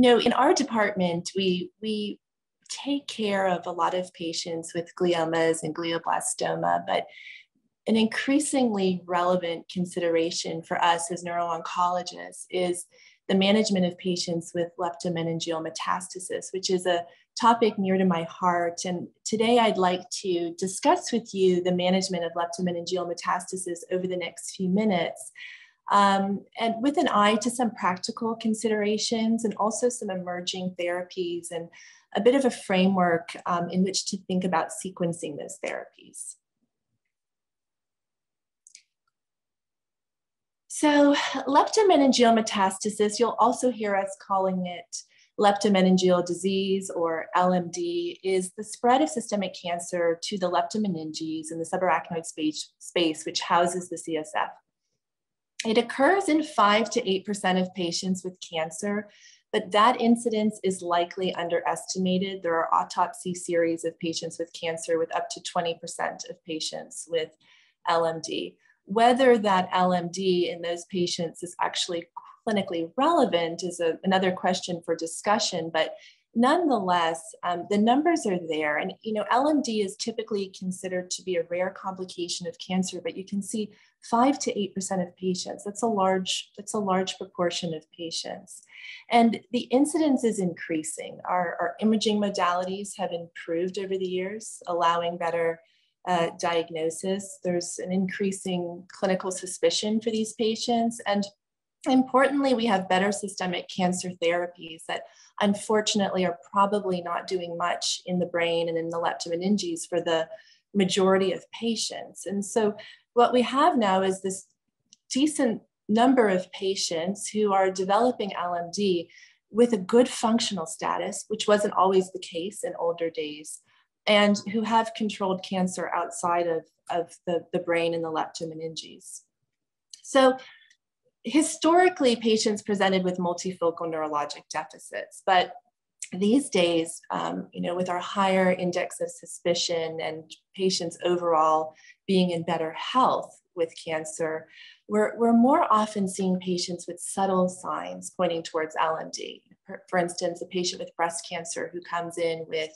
In our department, we take care of a lot of patients with gliomas and glioblastoma, but an increasingly relevant consideration for us as neuro-oncologists is the management of patients with leptomeningeal metastasis, which is a topic near to my heart. And today I'd like to discuss with you the management of leptomeningeal metastasis over the next few minutes, and with an eye to some practical considerations and also some emerging therapies and a bit of a framework in which to think about sequencing those therapies. So leptomeningeal metastasis, you'll also hear us calling it leptomeningeal disease, or LMD, is the spread of systemic cancer to the leptomeninges and the subarachnoid space, which houses the CSF. It occurs in 5 to 8% of patients with cancer, but that incidence is likely underestimated. There are autopsy series of patients with cancer with up to 20% of patients with LMD. Whether that LMD in those patients is actually clinically relevant is another question for discussion, but nonetheless, the numbers are there. And LMD is typically considered to be a rare complication of cancer, but you can see 5 to 8% of patients. That's a large proportion of patients. And the incidence is increasing. Our imaging modalities have improved over the years, allowing better diagnosis. There's an increasing clinical suspicion for these patients. And importantly, we have better systemic cancer therapies that unfortunately are probably not doing much in the brain and in the leptomeninges for the majority of patients. And so what we have now is this decent number of patients who are developing LMD with a good functional status, which wasn't always the case in older days, and who have controlled cancer outside of the brain and the leptomeninges. So historically, patients presented with multifocal neurologic deficits, but these days, with our higher index of suspicion and patients overall being in better health with cancer, we're more often seeing patients with subtle signs pointing towards LMD. For instance, a patient with breast cancer who comes in with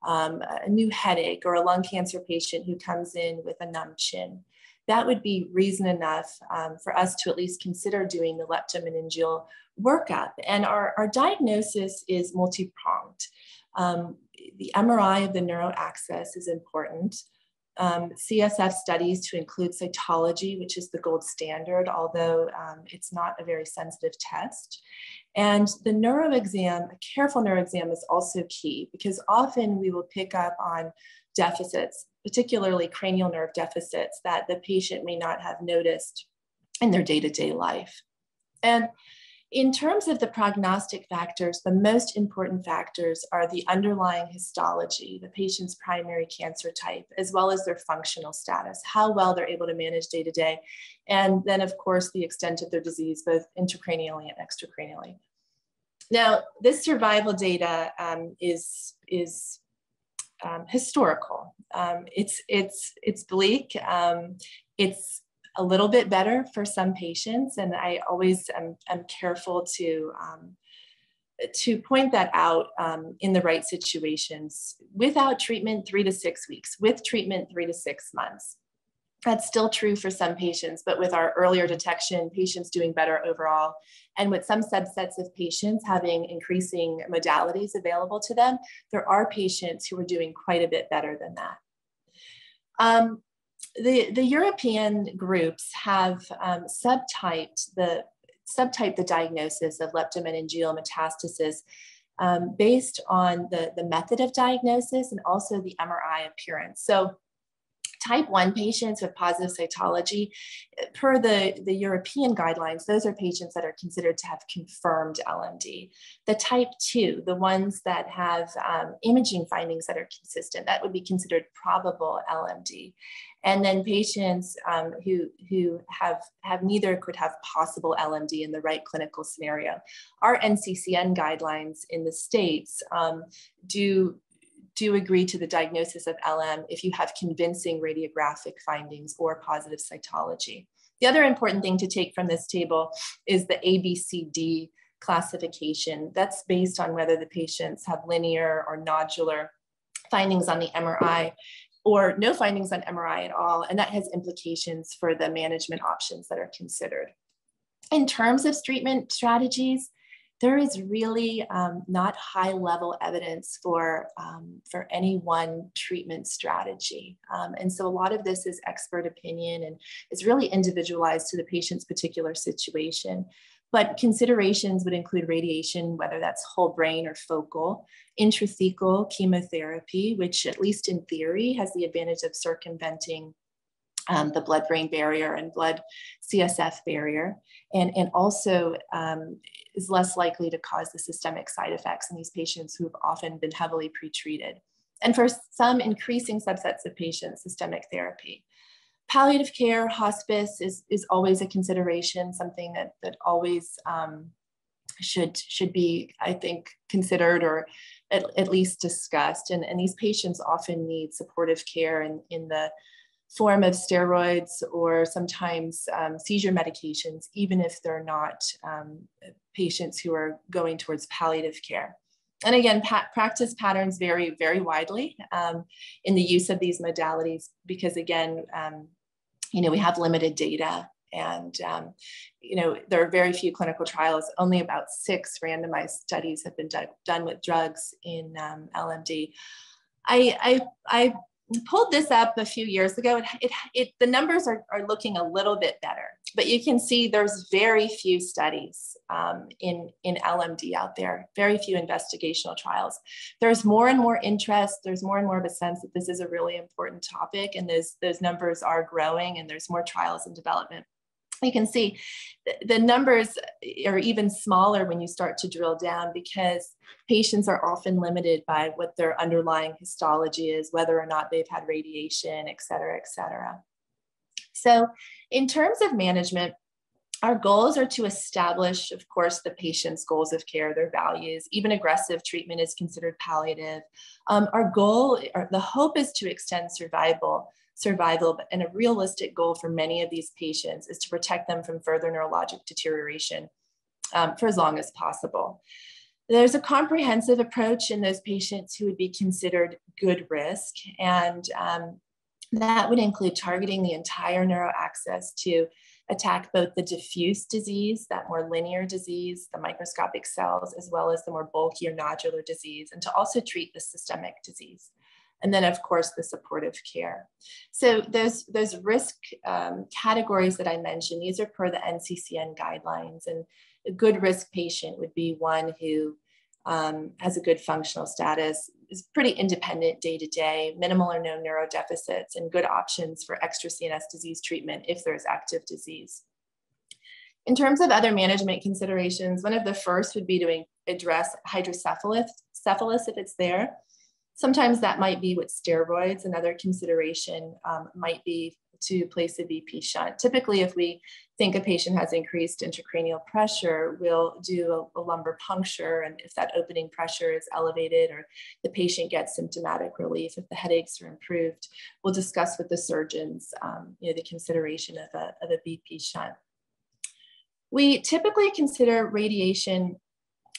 a new headache, or a lung cancer patient who comes in with a numb chin. That would be reason enough for us to at least consider doing the leptomeningeal workup. And our diagnosis is multi-pronged. The MRI of the neuroaxis is important. CSF studies to include cytology, which is the gold standard, although it's not a very sensitive test. And the neuroexam, a careful neuroexam, is also key, because often we will pick up on deficits, particularly cranial nerve deficits, that the patient may not have noticed in their day-to-day life. And in terms of the prognostic factors, the most important factors are the underlying histology, the patient's primary cancer type, as well as their functional status, how well they're able to manage day to day, and then, of course, the extent of their disease, both intracranially and extracranially. Now, this survival data is historical. It's bleak. It's a little bit better for some patients, and I always am careful to point that out in the right situations. Without treatment, 3 to 6 weeks. With treatment, 3 to 6 months. That's still true for some patients, but with our earlier detection, patients doing better overall, and with some subsets of patients having increasing modalities available to them, there are patients who are doing quite a bit better than that. The European groups have subtyped the diagnosis of leptomeningeal metastasis based on the method of diagnosis and also the MRI appearance. So type 1 patients with positive cytology, per the European guidelines, those are patients that are considered to have confirmed LMD. The type 2, the ones that have imaging findings that are consistent, that would be considered probable LMD. And then patients who have neither could have possible LMD in the right clinical scenario. Our NCCN guidelines in the States do agree to the diagnosis of LM if you have convincing radiographic findings or positive cytology. The other important thing to take from this table is the ABCD classification. That's based on whether the patients have linear or nodular findings on the MRI or no findings on MRI at all. And that has implications for the management options that are considered. In terms of treatment strategies, there is really not high level evidence for any one treatment strategy. And so a lot of this is expert opinion and is really individualized to the patient's particular situation. But considerations would include radiation, whether that's whole brain or focal, intrathecal chemotherapy, which at least in theory has the advantage of circumventing the blood-brain barrier and blood CSF barrier, and also is less likely to cause the systemic side effects in these patients who have often been heavily pretreated. And for some increasing subsets of patients, systemic therapy. Palliative care, hospice is always a consideration, something that always should be, I think, considered or at least discussed. And these patients often need supportive care in the form of steroids or sometimes seizure medications, even if they're not patients who are going towards palliative care. And again, practice patterns vary very widely in the use of these modalities because again, we have limited data and there are very few clinical trials. Only about 6 randomized studies have been done with drugs in LMD. I pulled this up a few years ago. The numbers are looking a little bit better, but you can see there's very few studies in LMD out there, very few investigational trials. There's more and more interest. There's more and more of a sense that this is a really important topic, and those numbers are growing, and there's more trials in development. You can see the numbers are even smaller when you start to drill down because patients are often limited by what their underlying histology is, whether or not they've had radiation, et cetera, et cetera. So in terms of management, our goals are to establish, of course, the patient's goals of care, their values. Even aggressive treatment is considered palliative. Our goal, or the hope, is to extend survival, and a realistic goal for many of these patients is to protect them from further neurologic deterioration for as long as possible. There's a comprehensive approach in those patients who would be considered good risk, and that would include targeting the entire neuroaxis to attack both the diffuse disease, that more linear disease, the microscopic cells, as well as the more bulky or nodular disease, and to also treat the systemic disease. And then, of course, the supportive care. So those risk categories that I mentioned, these are per the NCCN guidelines. And a good risk patient would be one who has a good functional status, is pretty independent day to day, minimal or no neurodeficits, and good options for extra CNS disease treatment if there's active disease. In terms of other management considerations, one of the first would be to address hydrocephalus if it's there. Sometimes that might be with steroids. Another consideration might be to place a VP shunt. Typically, if we think a patient has increased intracranial pressure, we'll do a lumbar puncture. And if that opening pressure is elevated or the patient gets symptomatic relief, if the headaches are improved, we'll discuss with the surgeons the consideration of a VP shunt. We typically consider radiation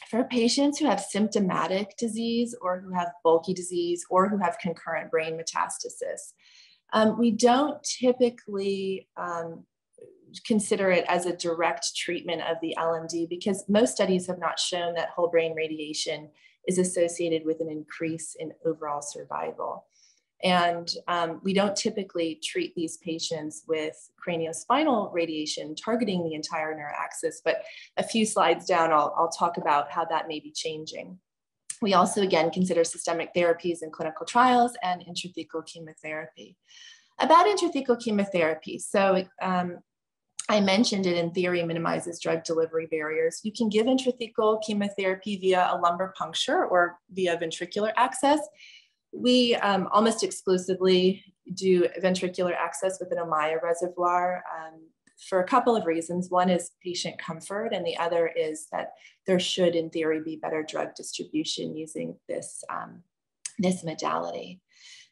for patients who have symptomatic disease or who have bulky disease or who have concurrent brain metastasis. We don't typically consider it as a direct treatment of the LMD because most studies have not shown that whole brain radiation is associated with an increase in overall survival. And we don't typically treat these patients with craniospinal radiation targeting the entire neuroaxis, but a few slides down, I'll talk about how that may be changing. We also, again, consider systemic therapies in clinical trials and intrathecal chemotherapy. About intrathecal chemotherapy, so I mentioned it in theory minimizes drug delivery barriers. You can give intrathecal chemotherapy via a lumbar puncture or via ventricular access. We almost exclusively do ventricular access with an Ommaya reservoir for a couple of reasons. One is patient comfort, and the other is that there should, in theory, be better drug distribution using this modality.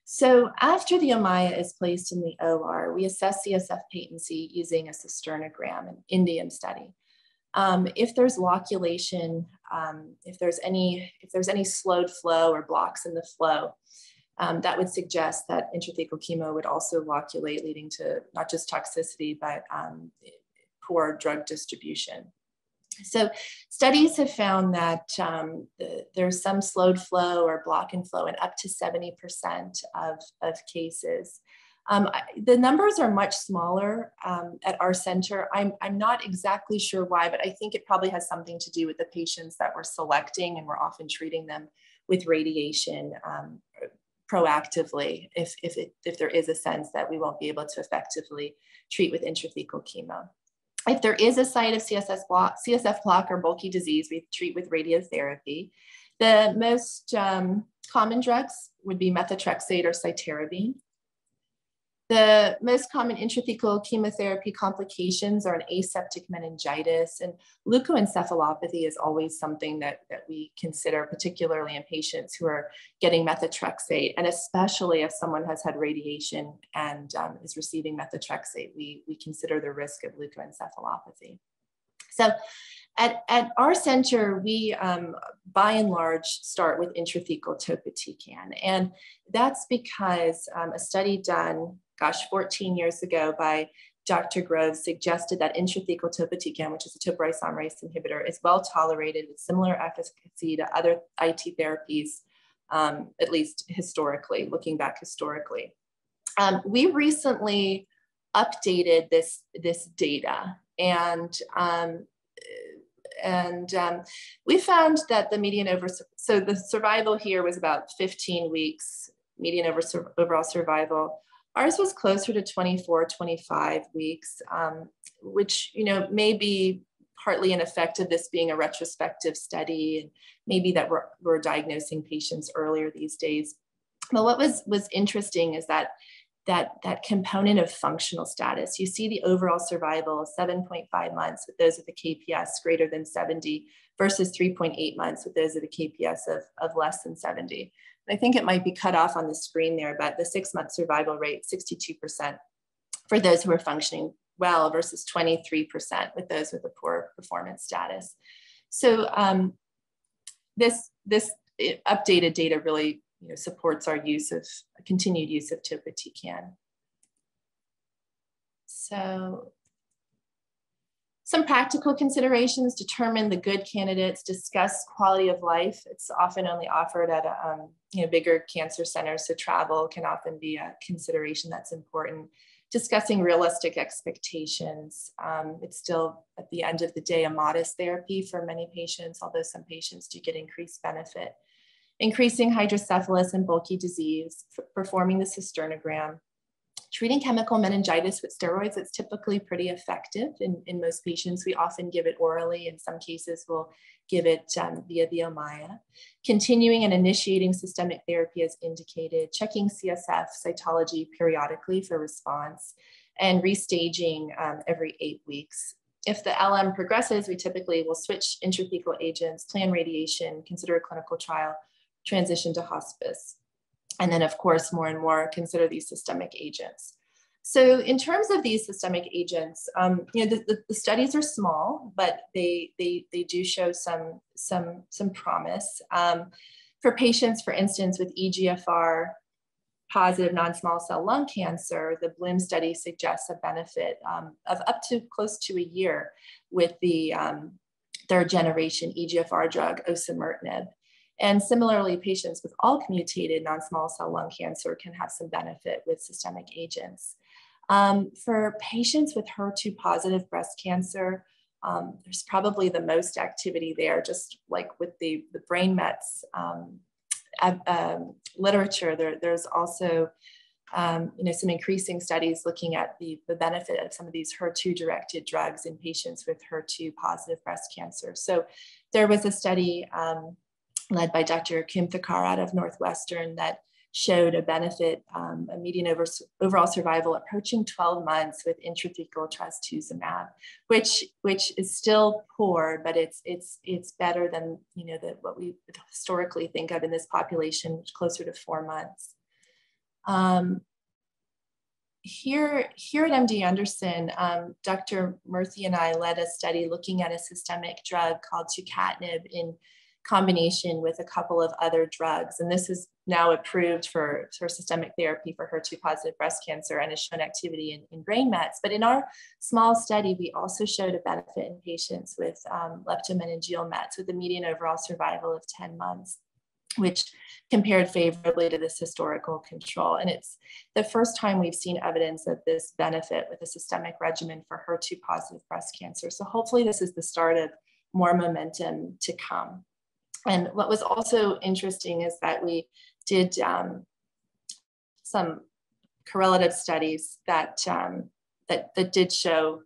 So after the Ommaya is placed in the OR, we assess CSF patency using a cisternogram, an Indian study. If there's loculation, if there's any slowed flow or blocks in the flow, that would suggest that intrathecal chemo would also loculate, leading to not just toxicity, but poor drug distribution. So studies have found that there's some slowed flow or block in flow in up to 70% of cases. The numbers are much smaller at our center. I'm not exactly sure why, but I think it probably has something to do with the patients that we're selecting, and we're often treating them with radiation proactively if there is a sense that we won't be able to effectively treat with intrathecal chemo. If there is a site of CSF block or bulky disease, we treat with radiotherapy. The most common drugs would be methotrexate or cytarabine. The most common intrathecal chemotherapy complications are an aseptic meningitis, and leukoencephalopathy is always something that we consider, particularly in patients who are getting methotrexate, and especially if someone has had radiation and is receiving methotrexate, we consider the risk of leukoencephalopathy. So at our center, we by and large start with intrathecal topotecan, and that's because a study done 14 years ago by Dr. Groves suggested that intrathecal topotecan, which is a topoisomerase inhibitor, is well tolerated with similar efficacy to other IT therapies, at least historically, looking back historically. We recently updated this data, and we found that the median so the survival here was about 15 weeks, median overall survival. Ours was closer to 24, 25 weeks, which may be partly an effect of this being a retrospective study, and maybe that we're diagnosing patients earlier these days. But what was interesting is that component of functional status. You see the overall survival of 7.5 months with those with a KPS greater than 70 versus 3.8 months with those with a KPS of less than 70. I think it might be cut off on the screen there, but the 6-month survival rate, 62% for those who are functioning well versus 23% with those with a poor performance status. So this updated data really supports our continued use of topotecan. So some practical considerations: determine the good candidates, discuss quality of life. It's often only offered at bigger cancer centers, so travel can often be a consideration that's important. Discussing realistic expectations. It's still, at the end of the day, a modest therapy for many patients, although some patients do get increased benefit. Increasing hydrocephalus and bulky disease, performing the cisternogram. Treating chemical meningitis with steroids, it's typically pretty effective in most patients. We often give it orally. In some cases, we'll give it via the Ommaya. Continuing and initiating systemic therapy as indicated, checking CSF cytology periodically for response, and restaging every 8 weeks. If the LM progresses, we typically will switch intrathecal agents, plan radiation, consider a clinical trial, transition to hospice. And then, of course, more and more consider these systemic agents. So in terms of these systemic agents, the studies are small, but they do show some promise. For patients, for instance, with EGFR positive non-small cell lung cancer, the Bloom study suggests a benefit of up to close to a year with the third generation EGFR drug, osimertinib. And similarly, patients with ALK mutated non-small cell lung cancer can have some benefit with systemic agents. For patients with HER2 positive breast cancer, there's probably the most activity there, just like with the brain mets literature. There's also some increasing studies looking at the benefit of some of these HER2 directed drugs in patients with HER2 positive breast cancer. So there was a study led by Dr. Kim Thakar out of Northwestern that showed a benefit, a median overall survival approaching 12 months with intrathecal trastuzumab, which is still poor, but it's better than what we historically think of in this population, closer to 4 months. here at MD Anderson, Dr. Murthy and I led a study looking at a systemic drug called Tucatinib in combination with a couple of other drugs. And this is now approved for systemic therapy for HER2-positive breast cancer and has shown activity in brain mets. But in our small study, we also showed a benefit in patients with leptomeningeal mets with a median overall survival of 10 months, which compared favorably to this historical control. And it's the first time we've seen evidence of this benefit with a systemic regimen for HER2-positive breast cancer. So hopefully this is the start of more momentum to come. And what was also interesting is that we did some correlative studies that did show,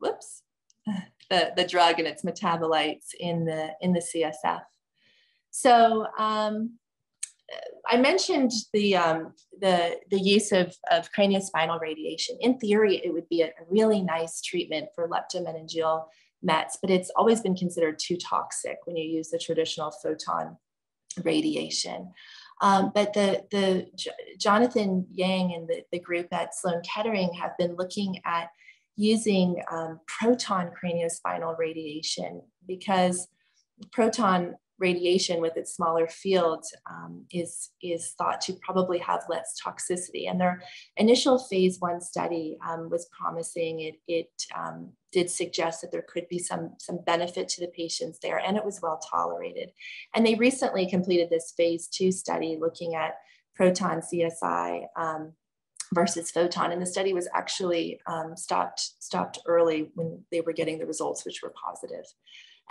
the drug and its metabolites in the CSF. So I mentioned the use of craniospinal radiation. In theory, it would be a really nice treatment for leptomeningeal mets, but it's always been considered too toxic when you use the traditional photon radiation. But the Jonathan Yang and the group at Sloan Kettering have been looking at using proton craniospinal radiation, because proton radiation with its smaller field is thought to probably have less toxicity. And their initial phase 1 study was promising. It did suggest that there could be some benefit to the patients there, and it was well tolerated. And they recently completed this phase 2 study looking at proton CSI versus photon. And the study was actually stopped early when they were getting the results, which were positive.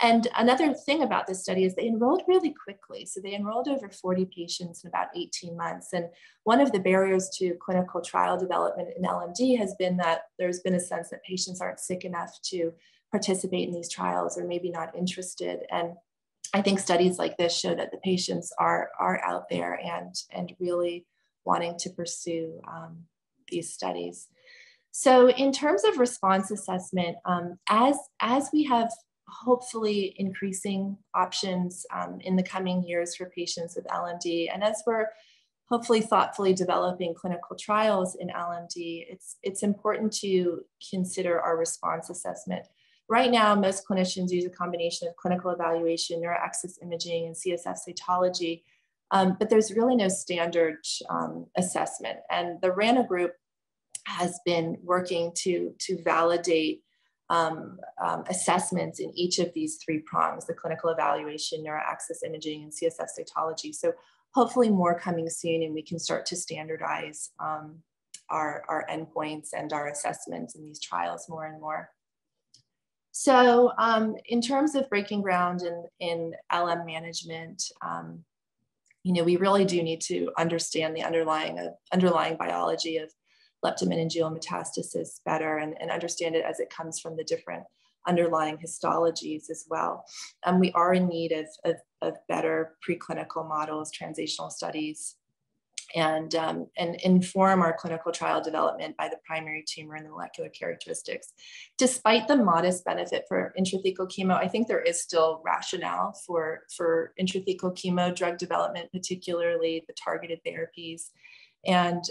And another thing about this study is they enrolled really quickly. So they enrolled over 40 patients in about 18 months. And one of the barriers to clinical trial development in LMD has been that there's been a sense that patients aren't sick enough to participate in these trials, or maybe not interested. And I think studies like this show that the patients are out there and really wanting to pursue these studies. So in terms of response assessment, as we have hopefully increasing options in the coming years for patients with LMD, and as we're hopefully thoughtfully developing clinical trials in LMD, it's important to consider our response assessment. Right now, most clinicians use a combination of clinical evaluation, neuroaxis imaging, and CSF cytology, but there's really no standard assessment. And the RANA group has been working to validate assessments in each of these 3 prongs: the clinical evaluation, neuroaxis imaging, and CSF cytology. So hopefully more coming soon, and we can start to standardize our endpoints and our assessments in these trials more and more. So in terms of breaking ground in LM management, we really do need to understand the underlying biology of leptomeningeal metastasis better and understand it as it comes from the different underlying histologies as well. We are in need of better preclinical models, translational studies, and inform our clinical trial development by the primary tumor and the molecular characteristics. Despite the modest benefit for intrathecal chemo, I think there is still rationale for intrathecal chemo drug development, particularly the targeted therapies. And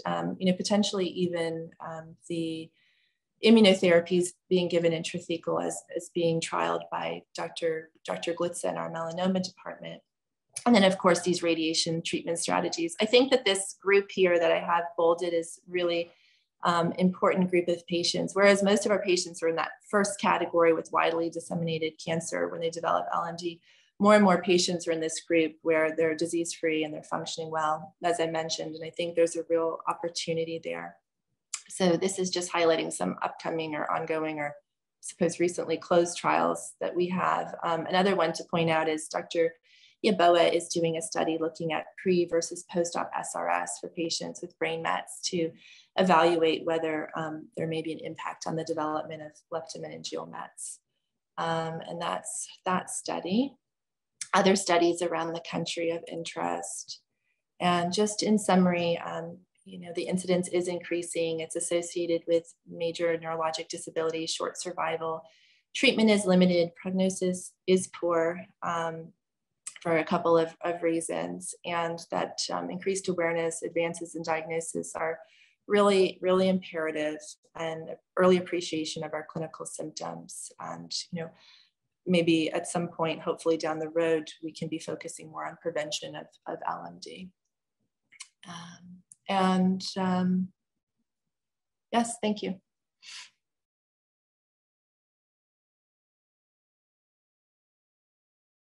potentially even the immunotherapies being given intrathecal as being trialed by Dr. Glitza in our melanoma department. And then, of course, these radiation treatment strategies. I think that this group here that I have bolded is really important group of patients, whereas most of our patients are in that first category with widely disseminated cancer when they develop LMD. More and more patients are in this group where they're disease-free and they're functioning well, as I mentioned, and I think there's a real opportunity there. So this is just highlighting some upcoming or ongoing or I suppose recently closed trials that we have. Another one to point out is Dr. Yaboa is doing a study looking at pre versus post-op SRS for patients with brain mets to evaluate whether there may be an impact on the development of leptomeningeal mets. And that's that study. Other studies around the country of interest. And just in summary, the incidence is increasing. It's associated with major neurologic disability, short survival. Treatment is limited, prognosis is poor for a couple of reasons, and that increased awareness, advances in diagnosis are really, really imperative, and early appreciation of our clinical symptoms. And, you know, maybe at some point, hopefully down the road, we can be focusing more on prevention of LMD. Yes, thank you.